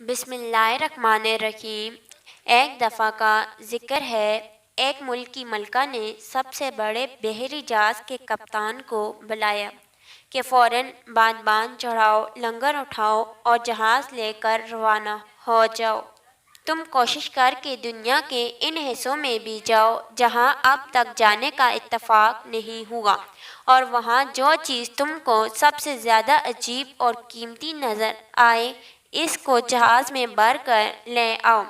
बिस्मिल्लाहिर्रहमानिर्रहीम। एक दफ़ा का ज़िक्र है, एक मुल्क की मलका ने सबसे बड़े बहरी जहाज़ के कप्तान को बुलाया कि फ़ौरन बांध चढ़ाओ, लंगर उठाओ और जहाज़ लेकर रवाना हो जाओ। तुम कोशिश कर के दुनिया के इन हिस्सों में भी जाओ जहां अब तक जाने का इत्तेफाक नहीं हुआ, और वहां जो चीज़ तुमको सबसे ज़्यादा अजीब और कीमती नज़र आए इसको जहाज़ में भर कर ले आओ।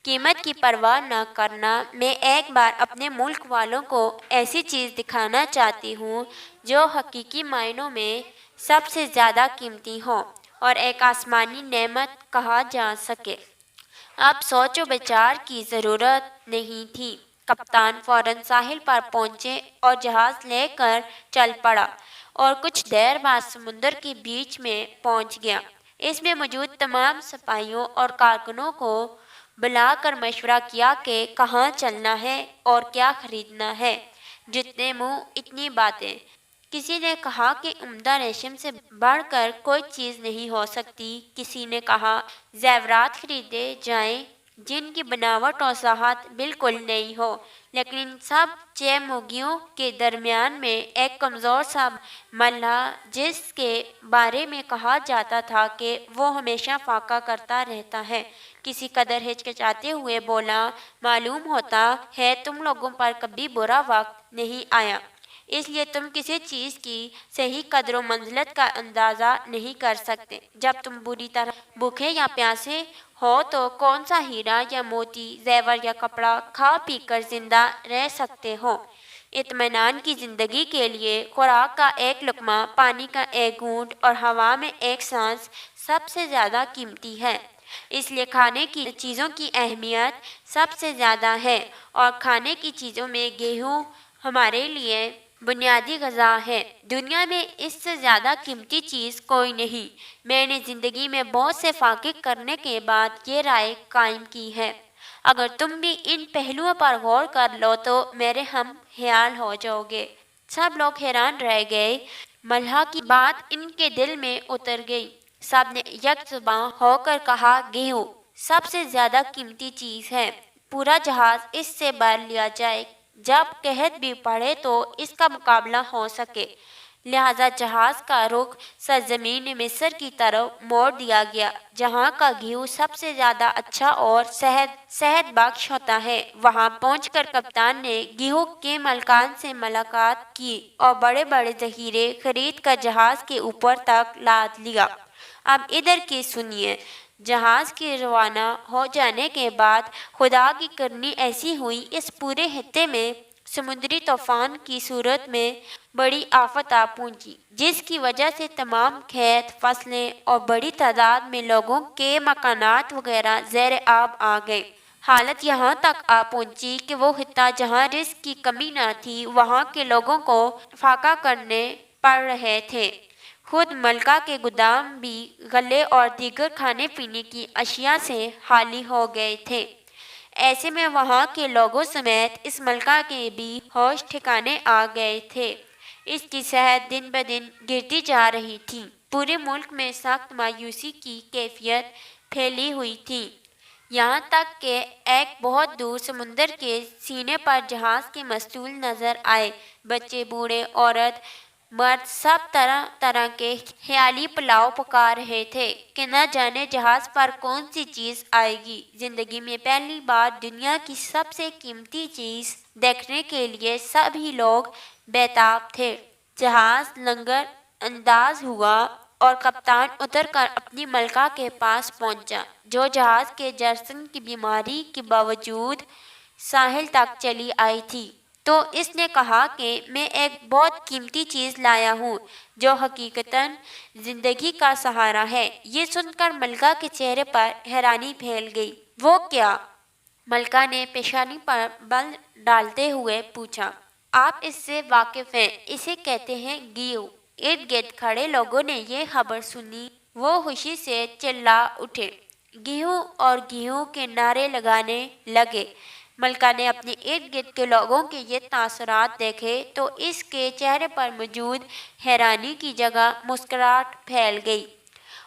कीमत की परवाह न करना, मैं एक बार अपने मुल्क वालों को ऐसी चीज़ दिखाना चाहती हूँ जो हकीकी मायनों में सबसे ज़्यादा कीमती हो और एक आसमानी नेमत कहा जा सके। अब सोचो विचार की ज़रूरत नहीं थी। कप्तान फौरन साहिल पर पहुंचे और जहाज़ लेकर चल पड़ा और कुछ देर बाद समुंदर के बीच में पहुंच गया। इसमें मौजूद तमाम सिपाहियों और कारकुनों को बुलाकर मशवरा किया कि कहाँ चलना है और क्या खरीदना है। जितने मुंह इतनी बातें। किसी ने कहा कि उम्दा रेशम से बढ़कर कोई चीज़ नहीं हो सकती। किसी ने कहा ज़ेवरात खरीदे जाएं जिनकी बनावट और साहत बिल्कुल नई हो, लेकिन इन सब चेमुगियों के दरमियान में एक कमज़ोर सा मल्लाह, जिसके बारे में कहा जाता था कि वो हमेशा फाका करता रहता है, किसी कदर हिचकिचाते हुए बोला, मालूम होता है तुम लोगों पर कभी बुरा वक्त नहीं आया, इसलिए तुम किसी चीज़ की सही कदर मंजिलत का अंदाज़ा नहीं कर सकते। जब तुम बुरी तरह भूखे या प्यासे हो तो कौन सा हीरा या मोती, जेवर या कपड़ा खा पी कर जिंदा रह सकते हो। इत्मीनान की ज़िंदगी के लिए खुराक का एक लुक़मा, पानी का एक घूंट और हवा में एक सांस सबसे ज़्यादा कीमती है। इसलिए खाने की चीज़ों की अहमियत सबसे ज़्यादा है, और खाने की चीज़ों में गेहूँ हमारे लिए बुनियादी ग़िज़ा है। दुनिया में इससे ज़्यादा कीमती चीज़ कोई नहीं। मैंने ज़िंदगी में बहुत से फाके करने के बाद ये राय कायम की है। अगर तुम भी इन पहलुओं पर गौर कर लो तो मेरे हम ख्याल हो जाओगे। सब लोग हैरान रह गए। मल्लाह की बात इनके दिल में उतर गई। सब ने यकजुबां होकर कहा, गेहूँ सबसे ज़्यादा कीमती चीज़ है। पूरा जहाज़ इससे भर लिया जाए, जब कहत भी पड़े तो इसका मुकाबला हो सके। लिहाजा जहाज़ का रुख सरजमीन मिस्र की तरफ मोड़ दिया गया, जहाँ का घी सबसे ज़्यादा अच्छा और सेहत बख्श होता है। वहाँ पहुंचकर कप्तान ने गेहूं के मलकान से मुलाकात की और बड़े बड़े ज़खीरे खरीद कर जहाज़ के ऊपर तक लाद लिया। अब इधर की सुनिए। जहाज़ के रवाना हो जाने के बाद खुदा की करनी ऐसी हुई, इस पूरे हित्ते में समुद्री तूफान की सूरत में बड़ी आफत आ पहुंची, जिसकी वजह से तमाम खेत, फसलें और बड़ी तादाद में लोगों के मकानात वगैरह ज़ेर आब आ गए। हालत यहाँ तक आ पहुंची कि वो हित्ता जहाँ रिस्क की कमी न थी, वहाँ के लोगों को फाका करने पड़ रहे थे। खुद मलका के गोदाम भी गले और दीगर खाने पीने की अशिया से खाली हो गए थे। ऐसे में वहाँ के लोगों समेत इस मलका के भी होश ठिकाने आ गए थे। इसकी सेहत दिन ब दिन गिरती जा रही थी। पूरे मुल्क में सख्त मायूसी की कैफियत फैली हुई थी, यहाँ तक कि एक बहुत दूर समुंदर के सीने पर जहाज़ के मस्तूल नज़र आए। बच्चे, बूढ़े, औरत, मर्द सब तरह तरह के ख्याली पुलाव पका रहे थे कि न जाने जहाज़ पर कौन सी चीज़ आएगी। ज़िंदगी में पहली बार दुनिया की सबसे कीमती चीज़ देखने के लिए सभी लोग बेताब थे। जहाज़ लंगर अंदाज हुआ और कप्तान उतर कर अपनी मलका के पास पहुंचा, जो जहाज़ के जर्सन की बीमारी के बावजूद साहिल तक चली आई थी। तो इसने कहा कि मैं एक बहुत कीमती चीज़ लाया हूँ जो हकीकतन ज़िंदगी का सहारा है। ये सुनकर मलका के चेहरे पर हैरानी फैल गई। वो क्या? मलका ने पेशानी पर बल डालते हुए पूछा। आप इससे वाकिफ़ हैं, इसे कहते हैं गेहूं। इर्द गिर्द खड़े लोगों ने ये खबर सुनी। वो खुशी से चिल्ला उठे, गेहूं और गेहूं के नारे लगाने लगे। मलका ने अपने इर्द गिर्द के लोगों के ये तासुरात देखे तो इसके चेहरे पर मौजूद हैरानी की जगह मुस्कुराहट फैल गई।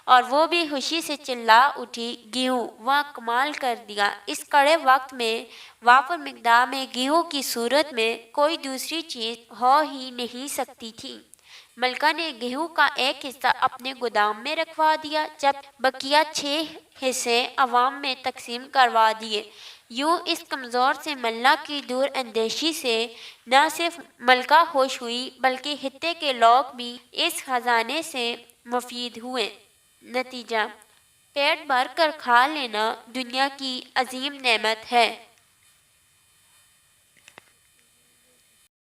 اور وہ بھی خوشی سے چلا اٹھی، گیہوں، واہ کمال کر دیا! اس کڑے وقت میں وافر مقدار میں گیہوں کی صورت میں کوئی دوسری چیز ہو ہی نہیں سکتی تھی۔ ملکہ نے گیہوں کا ایک حصہ اپنے گودام میں رکھوا دیا، جب بقیہ 6 حصے عوام میں تقسیم کروا دیے۔ یوں اس کمزور سے ملہ کی دور اندیشی سے نہ صرف ملکہ خوش ہوئی بلکہ خطے کے لوگ بھی اس خزانے سے مفید ہوئے۔ نتیجہ: پیٹ بھر کر کھا لینا دنیا کی عظیم نعمت ہے۔